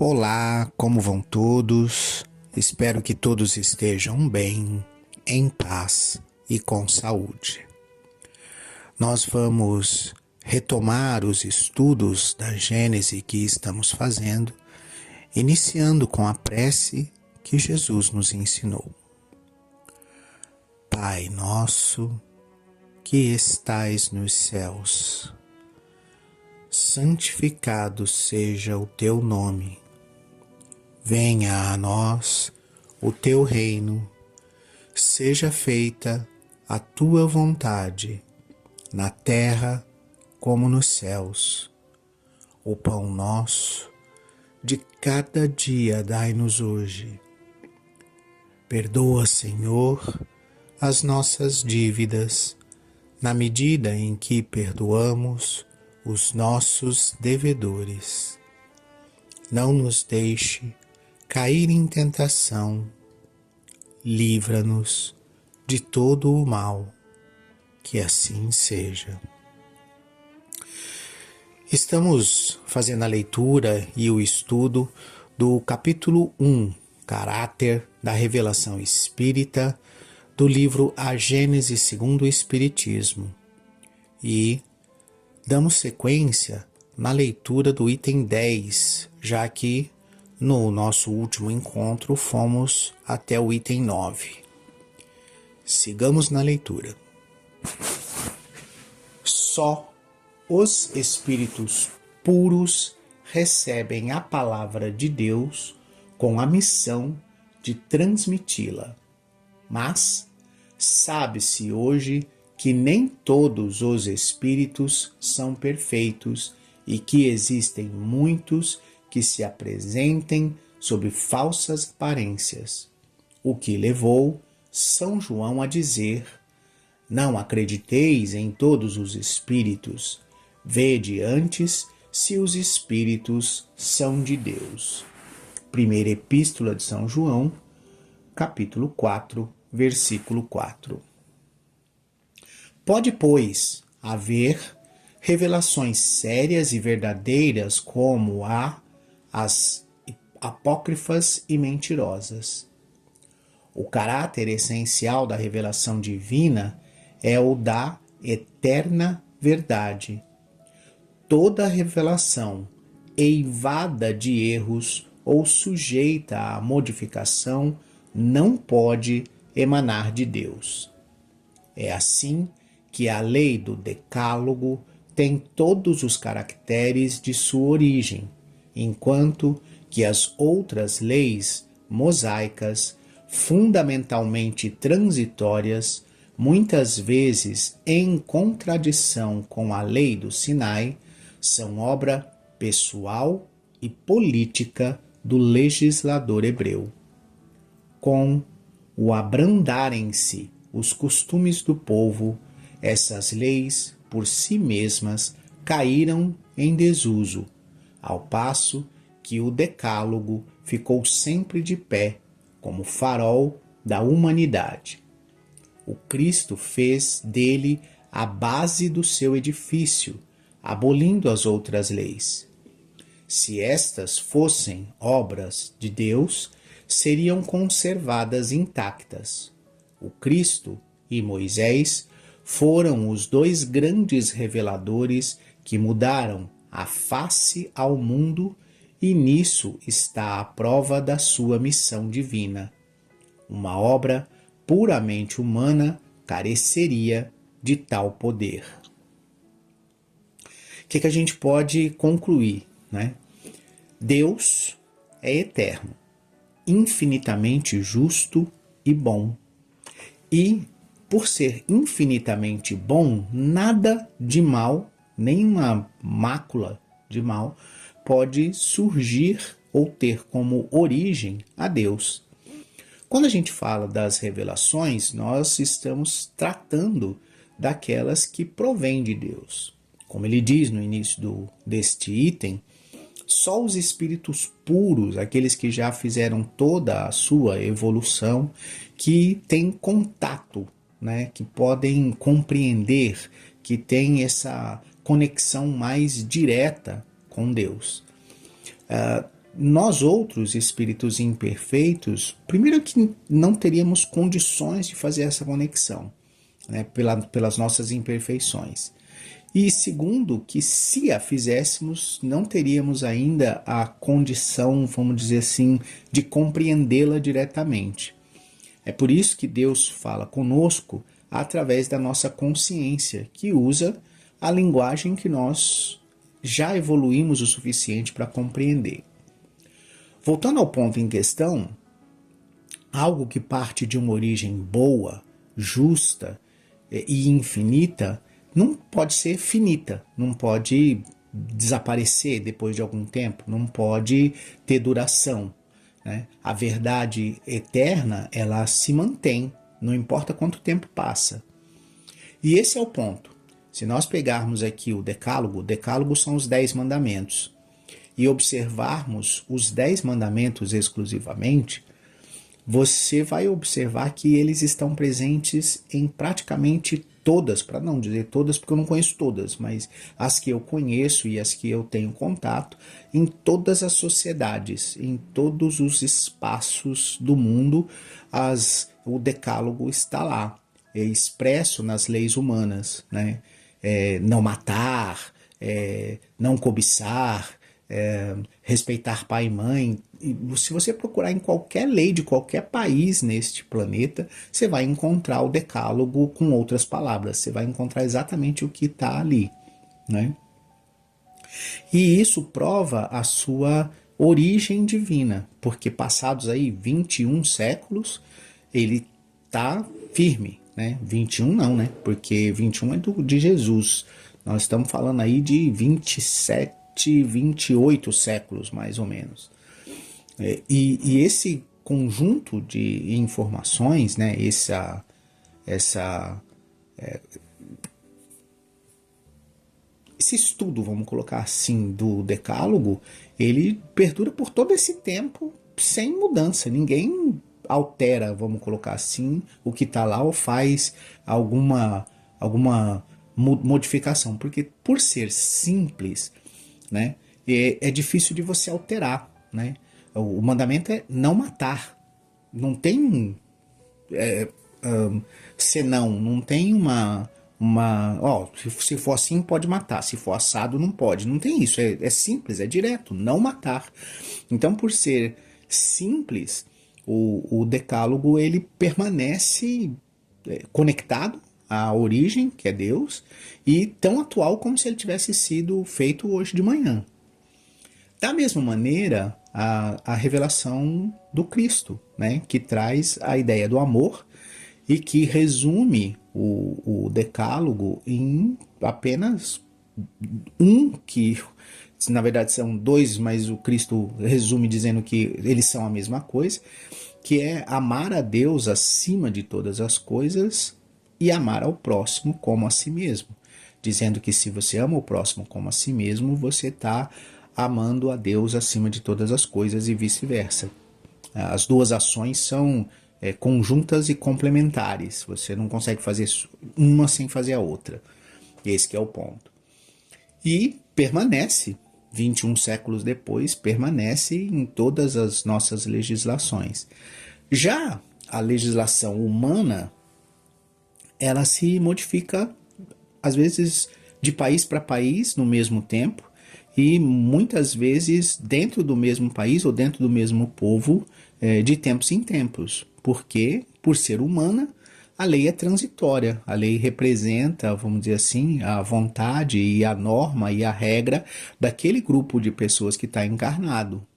Olá, como vão todos? Espero que todos estejam bem, em paz e com saúde. Nós vamos retomar os estudos da Gênese que estamos fazendo, iniciando com a prece que Jesus nos ensinou. Pai nosso, que estais nos céus, santificado seja o teu nome. Venha a nós o teu reino, seja feita a tua vontade, na terra como nos céus. O pão nosso de cada dia dai-nos hoje. Perdoa, Senhor, as nossas dívidas, na medida em que perdoamos os nossos devedores. Não nos deixe cair em tentação, livra-nos de todo o mal, que assim seja. Estamos fazendo a leitura e o estudo do capítulo 1, Caráter da Revelação Espírita, do livro A Gênese segundo o Espiritismo, e damos sequência na leitura do item 10, já que no nosso último encontro fomos até o item 9. Sigamos na leitura. Só os espíritos puros recebem a palavra de Deus com a missão de transmiti-la. Mas sabe-se hoje que nem todos os espíritos são perfeitos e que existem muitos que se apresentem sob falsas aparências, o que levou São João a dizer: não acrediteis em todos os espíritos, vede antes se os espíritos são de Deus. Primeira Epístola de São João, capítulo 4, versículo 4. Pode, pois, haver revelações sérias e verdadeiras como as apócrifas e mentirosas. O caráter essencial da revelação divina é o da eterna verdade. Toda revelação eivada de erros ou sujeita à modificação não pode emanar de Deus. É assim que a lei do Decálogo tem todos os caracteres de sua origem, enquanto que as outras leis mosaicas, fundamentalmente transitórias, muitas vezes em contradição com a lei do Sinai, são obra pessoal e política do legislador hebreu. Com o abrandarem-se os costumes do povo, essas leis, por si mesmas, caíram em desuso, ao passo que o Decálogo ficou sempre de pé, como farol da humanidade. O Cristo fez dele a base do seu edifício, abolindo as outras leis. Se estas fossem obras de Deus, seriam conservadas intactas. O Cristo e Moisés foram os dois grandes reveladores que mudaram a face ao mundo, e nisso está a prova da sua missão divina. Uma obra puramente humana careceria de tal poder. O que a gente pode concluir, né? Deus é eterno, infinitamente justo e bom. E, por ser infinitamente bom, nada de mal, nenhuma mácula de mal, pode surgir ou ter como origem a Deus. Quando a gente fala das revelações, nós estamos tratando daquelas que provêm de Deus. Como ele diz no início deste item, só os espíritos puros, aqueles que já fizeram toda a sua evolução, que têm contato, né, que podem compreender, que têm essa conexão mais direta com Deus. Nós outros espíritos imperfeitos, primeiro que não teríamos condições de fazer essa conexão, né, pelas nossas imperfeições. E segundo, que se a fizéssemos, não teríamos ainda a condição, vamos dizer assim, de compreendê-la diretamente. É por isso que Deus fala conosco através da nossa consciência, que usa a linguagem que nós já evoluímos o suficiente para compreender. Voltando ao ponto em questão, algo que parte de uma origem boa, justa e infinita, não pode ser finita, não pode desaparecer depois de algum tempo, não pode ter duração, né? A verdade eterna, ela se mantém, não importa quanto tempo passa. E esse é o ponto. Se nós pegarmos aqui o Decálogo são os 10 mandamentos, e observarmos os 10 mandamentos exclusivamente, você vai observar que eles estão presentes em praticamente todas, para não dizer todas, porque eu não conheço todas, mas as que eu conheço e as que eu tenho contato, em todas as sociedades, em todos os espaços do mundo, o decálogo está lá, é expresso nas leis humanas, né? Não matar, não cobiçar, respeitar pai e mãe. E se você procurar em qualquer lei de qualquer país neste planeta, você vai encontrar o decálogo com outras palavras, você vai encontrar exatamente o que está ali, né? E isso prova a sua origem divina, porque passados aí 21 séculos, ele está firme, né? 21 não, né? Porque 21 é de Jesus. Nós estamos falando aí de 27, 28 séculos, mais ou menos. E esse conjunto de informações, né, esse estudo, vamos colocar assim, do Decálogo, ele perdura por todo esse tempo sem mudança. Ninguém altera, vamos colocar assim, o que está lá ou faz alguma modificação, porque por ser simples, né, é difícil de você alterar, né? O mandamento é não matar. Não tem senão, não tem se for assim pode matar, se for assado não pode. Não tem isso, é simples, é direto, não matar. Então, por ser simples, o decálogo ele permanece conectado à origem, que é Deus, e tão atual como se ele tivesse sido feito hoje de manhã. Da mesma maneira, a revelação do Cristo, né, que traz a ideia do amor e que resume o decálogo em apenas que na verdade são dois, mas o Cristo resume dizendo que eles são a mesma coisa, que é amar a Deus acima de todas as coisas e amar ao próximo como a si mesmo. Dizendo que se você ama o próximo como a si mesmo, você está amando a Deus acima de todas as coisas e vice-versa. As duas ações são conjuntas e complementares. Você não consegue fazer uma sem fazer a outra. Esse que é o ponto. E permanece, 21 séculos depois, permanece em todas as nossas legislações. Já a legislação humana, ela se modifica, às vezes, de país para país no mesmo tempo, e muitas vezes dentro do mesmo país ou dentro do mesmo povo, de tempos em tempos. Porque, por ser humana, a lei é transitória. A lei representa, vamos dizer assim, a vontade e a norma e a regra daquele grupo de pessoas que está encarnado.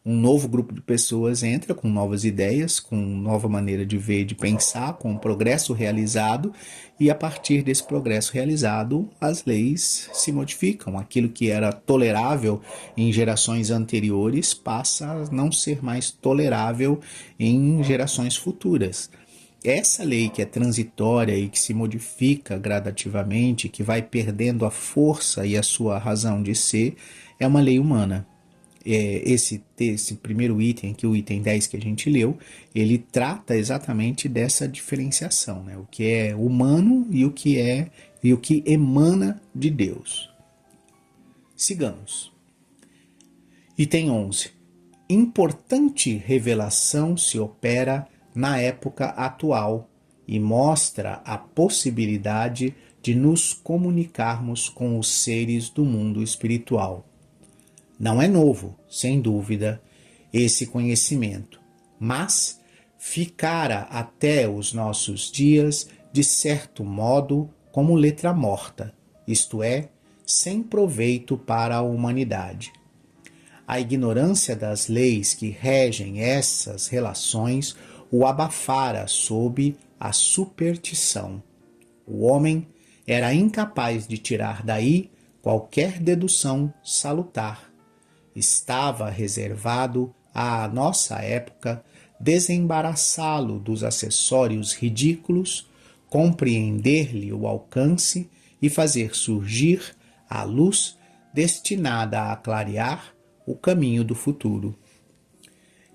Um novo grupo de pessoas entra com novas ideias, com nova maneira de ver, de pensar, com o progresso realizado, e a partir desse progresso realizado, as leis se modificam. Aquilo que era tolerável em gerações anteriores passa a não ser mais tolerável em gerações futuras. Essa lei que é transitória e que se modifica gradativamente, que vai perdendo a força e a sua razão de ser, é uma lei humana. Esse primeiro item, aqui, o item 10 que a gente leu, ele trata exatamente dessa diferenciação, né? O que é humano e o que emana de Deus. Sigamos. Item 11. importante revelação se opera na época atual e mostra a possibilidade de nos comunicarmos com os seres do mundo espiritual. Não é novo, sem dúvida, esse conhecimento, mas ficara até os nossos dias, de certo modo, como letra morta, isto é, sem proveito para a humanidade. A ignorância das leis que regem essas relações o abafara sob a superstição. O homem era incapaz de tirar daí qualquer dedução salutar. Estava reservado à nossa época desembaraçá-lo dos acessórios ridículos, compreender-lhe o alcance e fazer surgir a luz destinada a clarear o caminho do futuro.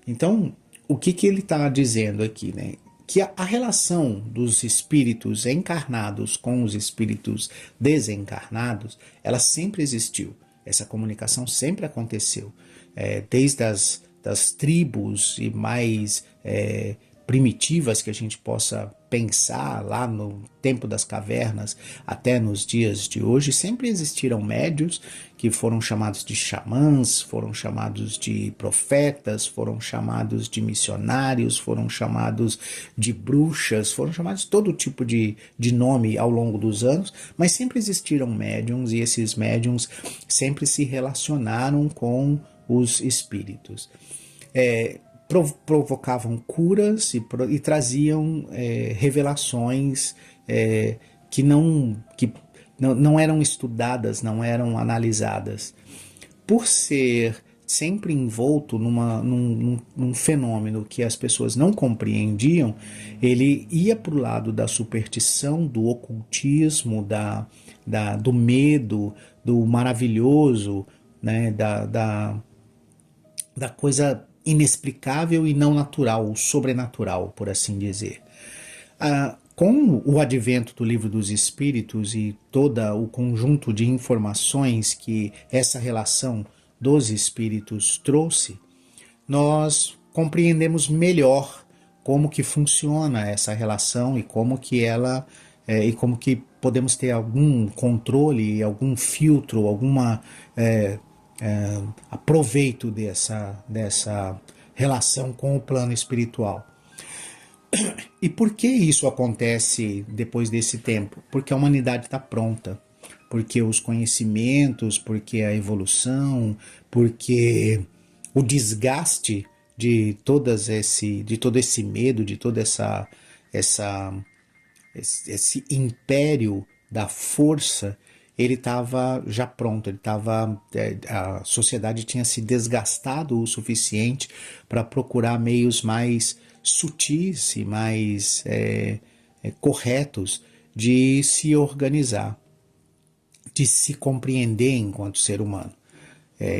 Então, o que ele está dizendo aqui, né? Que a relação dos espíritos encarnados com os espíritos desencarnados, ela sempre existiu. Essa comunicação sempre aconteceu. Desde das tribos e mais primitivas que a gente possa pensar lá no tempo das cavernas até nos dias de hoje, sempre existiram médios que foram chamados de xamãs, foram chamados de profetas, foram chamados de missionários, foram chamados de bruxas, foram chamados de todo tipo de nome ao longo dos anos, mas sempre existiram médiums e esses médiums sempre se relacionaram com os espíritos. Provocavam curas e traziam revelações que não eram estudadas, não eram analisadas. Por ser sempre envolto num fenômeno que as pessoas não compreendiam, ele ia para o lado da superstição, do ocultismo, do medo, do maravilhoso, né, da coisa inexplicável e não natural, sobrenatural, por assim dizer. Com o advento do Livro dos Espíritos e todo o conjunto de informações que essa relação dos espíritos trouxe, nós compreendemos melhor como que funciona essa relação e como que ela e como que podemos ter algum controle, algum filtro, alguma aproveito dessa relação com o plano espiritual. E por que isso acontece depois desse tempo? Porque a humanidade está pronta, porque os conhecimentos, porque a evolução, porque o desgaste de todo esse medo, de todo esse império da força, ele estava já pronto, a sociedade tinha se desgastado o suficiente para procurar meios mais sutis e mais corretos de se organizar, de se compreender enquanto ser humano.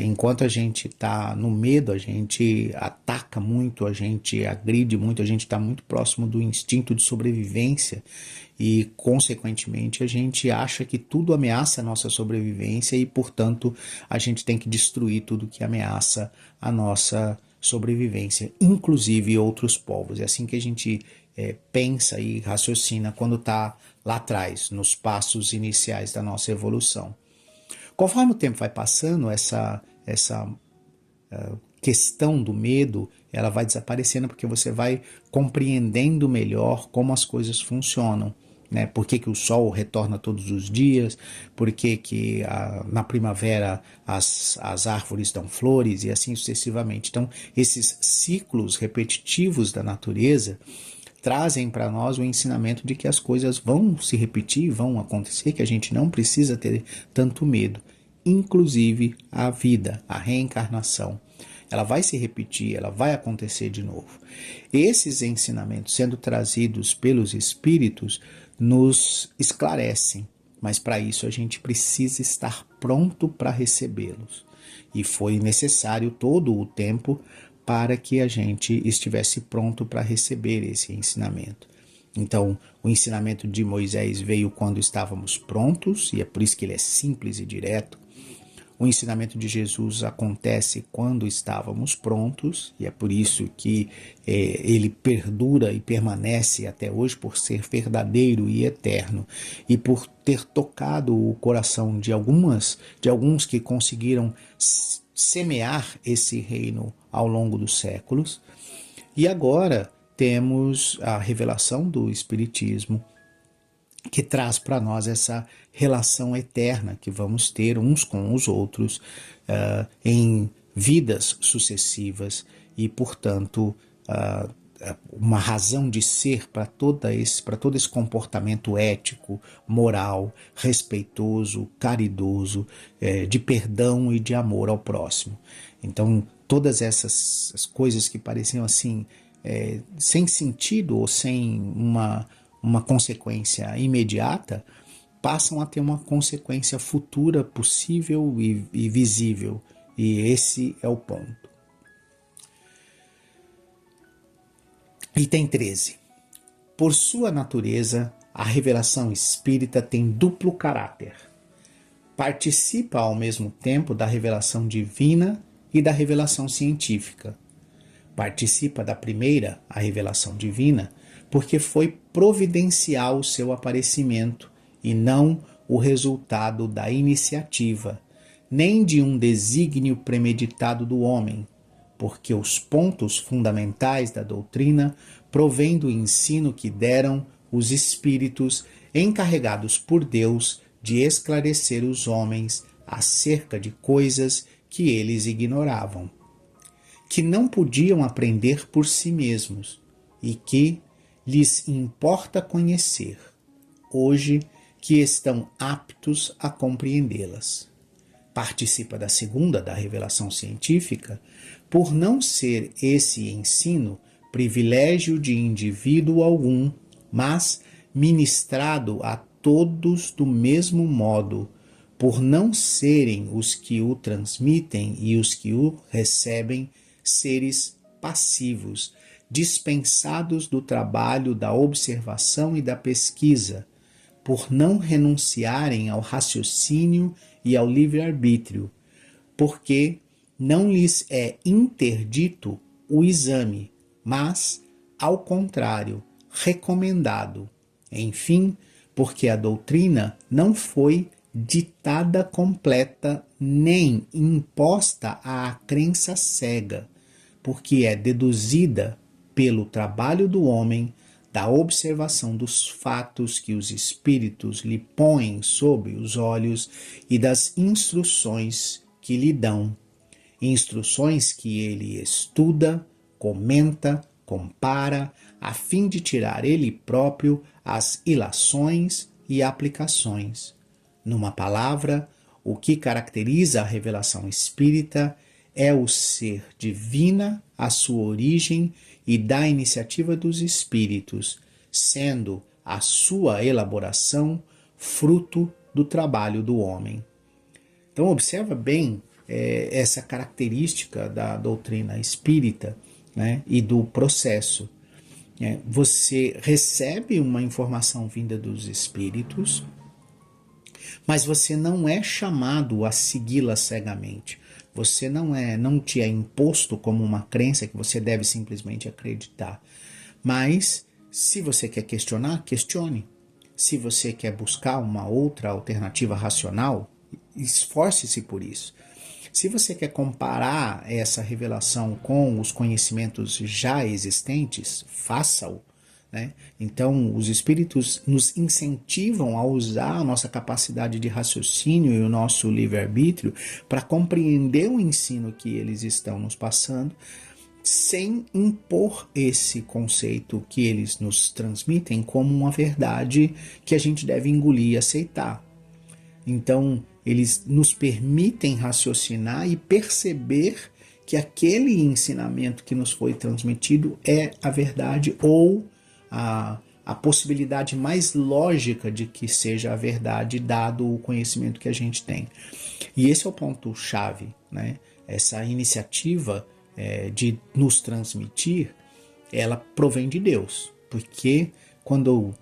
Enquanto a gente está no medo, a gente ataca muito, a gente agride muito, a gente está muito próximo do instinto de sobrevivência e, consequentemente, a gente acha que tudo ameaça a nossa sobrevivência e, portanto, a gente tem que destruir tudo que ameaça a nossa sobrevivência, inclusive outros povos. É assim que a gente pensa e raciocina quando está lá atrás, nos passos iniciais da nossa evolução. Conforme o tempo vai passando, essa questão do medo, ela vai desaparecendo porque você vai compreendendo melhor como as coisas funcionam. Né? Por que o sol retorna todos os dias, por que na primavera as árvores dão flores e assim sucessivamente. Então, esses ciclos repetitivos da natureza trazem para nós o ensinamento de que as coisas vão se repetir, vão acontecer, que a gente não precisa ter tanto medo. Inclusive a vida, a reencarnação. Ela vai se repetir, ela vai acontecer de novo. Esses ensinamentos sendo trazidos pelos espíritos nos esclarecem, mas para isso a gente precisa estar pronto para recebê-los. E foi necessário todo o tempo para que a gente estivesse pronto para receber esse ensinamento. Então, o ensinamento de Moisés veio quando estávamos prontos, e é por isso que ele é simples e direto. O ensinamento de Jesus acontece quando estávamos prontos, e é por isso que ele perdura e permanece até hoje, por ser verdadeiro e eterno, e por ter tocado o coração de alguns que conseguiram semear esse reino ao longo dos séculos. E agora temos a revelação do Espiritismo, que traz para nós essa relação eterna que vamos ter uns com os outros em vidas sucessivas e, portanto, uma razão de ser para todo esse comportamento ético, moral, respeitoso, caridoso, de perdão e de amor ao próximo. Então, todas essas coisas que pareciam assim, sem sentido ou sem uma consequência imediata, passam a ter uma consequência futura possível e visível. E esse é o ponto. Item 13. Por sua natureza, a revelação espírita tem duplo caráter. Participa ao mesmo tempo da revelação divina e da revelação científica. Participa da primeira, a revelação divina, porque foi providencial o seu aparecimento e não o resultado da iniciativa, nem de um desígnio premeditado do homem, porque os pontos fundamentais da doutrina provêm do ensino que deram os espíritos encarregados por Deus de esclarecer os homens acerca de coisas que eles ignoravam, que não podiam aprender por si mesmos e que lhes importa conhecer, hoje que estão aptos a compreendê-las. Participa da segunda, da revelação científica, por não ser esse ensino privilégio de indivíduo algum, mas ministrado a todos do mesmo modo, por não serem os que o transmitem e os que o recebem seres passivos, dispensados do trabalho da observação e da pesquisa, por não renunciarem ao raciocínio e ao livre-arbítrio, porque não lhes é interdito o exame, mas, ao contrário, recomendado. Enfim, porque a doutrina não foi ditada completa nem imposta à crença cega, porque é deduzida pelo trabalho do homem, da observação dos fatos que os espíritos lhe põem sob os olhos e das instruções que lhe dão. Instruções que ele estuda, comenta, compara, a fim de tirar ele próprio as ilações e aplicações. Numa palavra, o que caracteriza a revelação espírita é o ser divina, a sua origem e da iniciativa dos espíritos, sendo a sua elaboração fruto do trabalho do homem. Então observa bem essa característica da doutrina espírita, né, e do processo. Você recebe uma informação vinda dos espíritos, mas você não é chamado a segui-la cegamente. Você não te é imposto como uma crença que você deve simplesmente acreditar. Mas, se você quer questionar, questione. Se você quer buscar uma outra alternativa racional, esforce-se por isso. Se você quer comparar essa revelação com os conhecimentos já existentes, faça-o. Né? Então, os espíritos nos incentivam a usar a nossa capacidade de raciocínio e o nosso livre-arbítrio para compreender o ensino que eles estão nos passando, sem impor esse conceito que eles nos transmitem como uma verdade que a gente deve engolir e aceitar. Então, eles nos permitem raciocinar e perceber que aquele ensinamento que nos foi transmitido é a verdade ou a possibilidade mais lógica de que seja a verdade, dado o conhecimento que a gente tem. E esse é o ponto-chave, né? Essa iniciativa de nos transmitir, ela provém de Deus, porque quando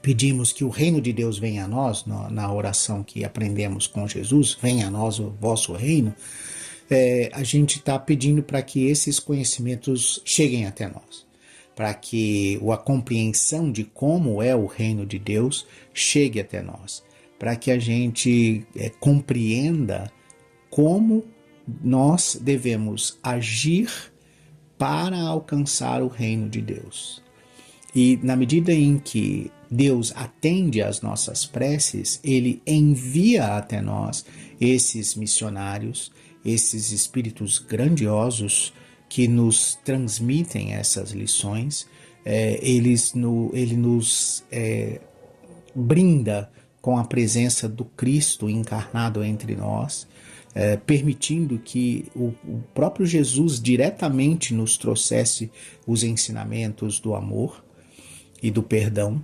pedimos que o reino de Deus venha a nós, na oração que aprendemos com Jesus, venha a nós o vosso reino, a gente está pedindo para que esses conhecimentos cheguem até nós, para que a compreensão de como é o reino de Deus chegue até nós, para que a gente compreenda como nós devemos agir para alcançar o reino de Deus. E na medida em que Deus atende às nossas preces, Ele envia até nós esses missionários, esses espíritos grandiosos que nos transmitem essas lições. Ele nos brinda com a presença do Cristo encarnado entre nós, permitindo que o próprio Jesus diretamente nos trouxesse os ensinamentos do amor e do perdão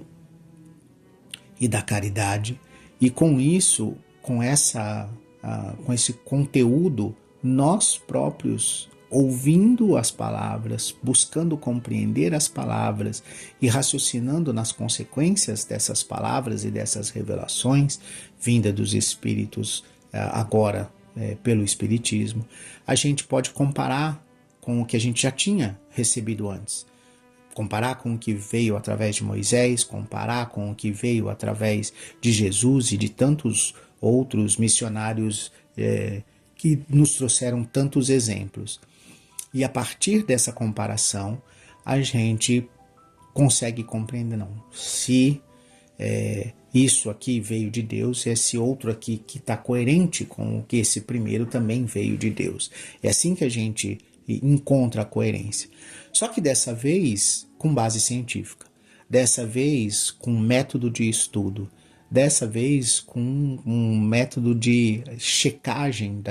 e da caridade, e com isso, com esse conteúdo, nós próprios, ouvindo as palavras, buscando compreender as palavras e raciocinando nas consequências dessas palavras e dessas revelações vinda dos Espíritos agora pelo Espiritismo, a gente pode comparar com o que a gente já tinha recebido antes. Comparar com o que veio através de Moisés, comparar com o que veio através de Jesus e de tantos outros missionários que nos trouxeram tantos exemplos. E a partir dessa comparação, a gente consegue compreender, não, se isso aqui veio de Deus, esse outro aqui que está coerente com o que esse primeiro também veio de Deus. É assim que a gente encontra a coerência. Só que dessa vez com base científica, dessa vez com método de estudo, dessa vez com um método de checagem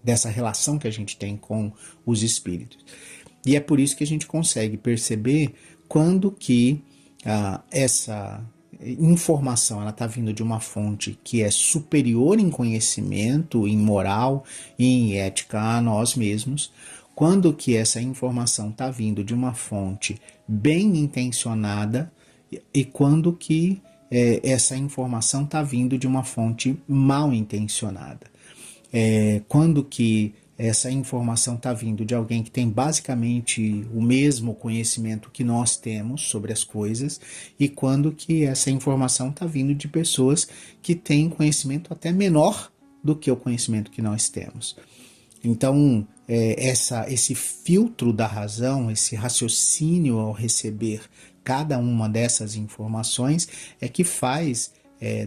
dessa relação que a gente tem com os espíritos. E é por isso que a gente consegue perceber quando que essa informação está vindo de uma fonte que é superior em conhecimento, em moral e em ética a nós mesmos, quando que essa informação está vindo de uma fonte bem intencionada e quando que essa informação está vindo de uma fonte mal intencionada. Quando que essa informação está vindo de alguém que tem basicamente o mesmo conhecimento que nós temos sobre as coisas e quando que essa informação está vindo de pessoas que têm conhecimento até menor do que o conhecimento que nós temos. Então, esse filtro da razão, esse raciocínio ao receber cada uma dessas informações é que faz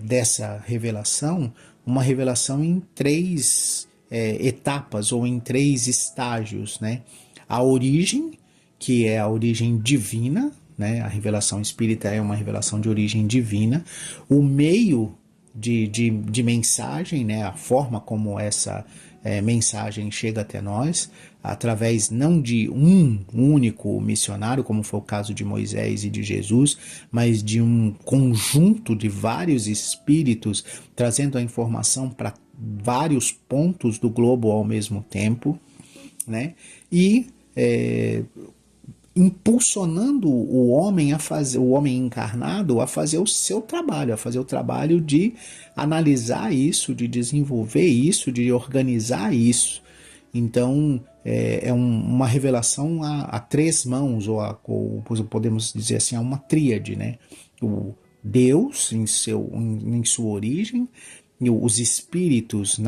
dessa revelação uma revelação em três etapas ou em três estágios, né? A origem, que é a origem divina, né? A revelação espírita é uma revelação de origem divina. O meio de mensagem, né? A forma como essa mensagem chega até nós, através não de um único missionário, como foi o caso de Moisés e de Jesus, mas de um conjunto de vários espíritos trazendo a informação para vários pontos do globo ao mesmo tempo, né? E impulsionando o homem encarnado a fazer o seu trabalho, a fazer o trabalho de analisar isso, de desenvolver isso, de organizar isso. Então uma revelação a três mãos, ou podemos dizer assim, a uma tríade, né? O Deus em sua origem, os espíritos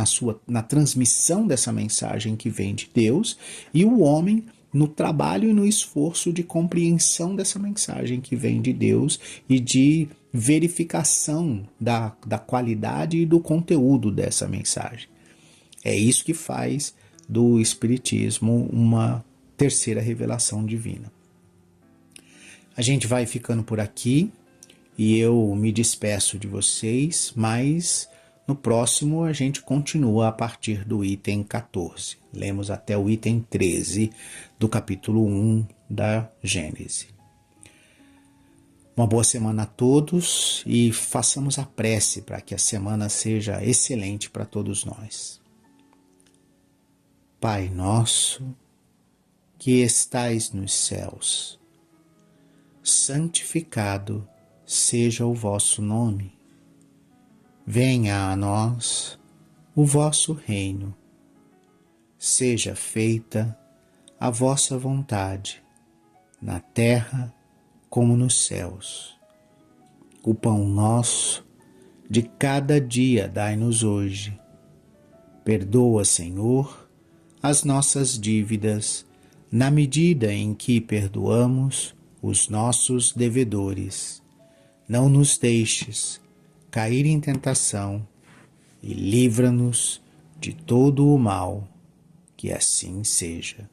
na transmissão dessa mensagem que vem de Deus, e o homem no trabalho e no esforço de compreensão dessa mensagem que vem de Deus e de verificação da qualidade e do conteúdo dessa mensagem. É isso que faz do Espiritismo uma terceira revelação divina. A gente vai ficando por aqui e eu me despeço de vocês, mas no próximo a gente continua a partir do item 14. Lemos até o item 13 do capítulo 1 da Gênese. Uma boa semana a todos e façamos a prece para que a semana seja excelente para todos nós. Pai nosso, que estais nos céus, santificado seja o vosso nome. Venha a nós o vosso reino. Seja feita a vossa vontade, na terra como nos céus. O pão nosso de cada dia dai-nos hoje. Perdoa, Senhor, as nossas dívidas, na medida em que perdoamos os nossos devedores. Não nos deixes cair em tentação e livra-nos de todo o mal, que assim seja.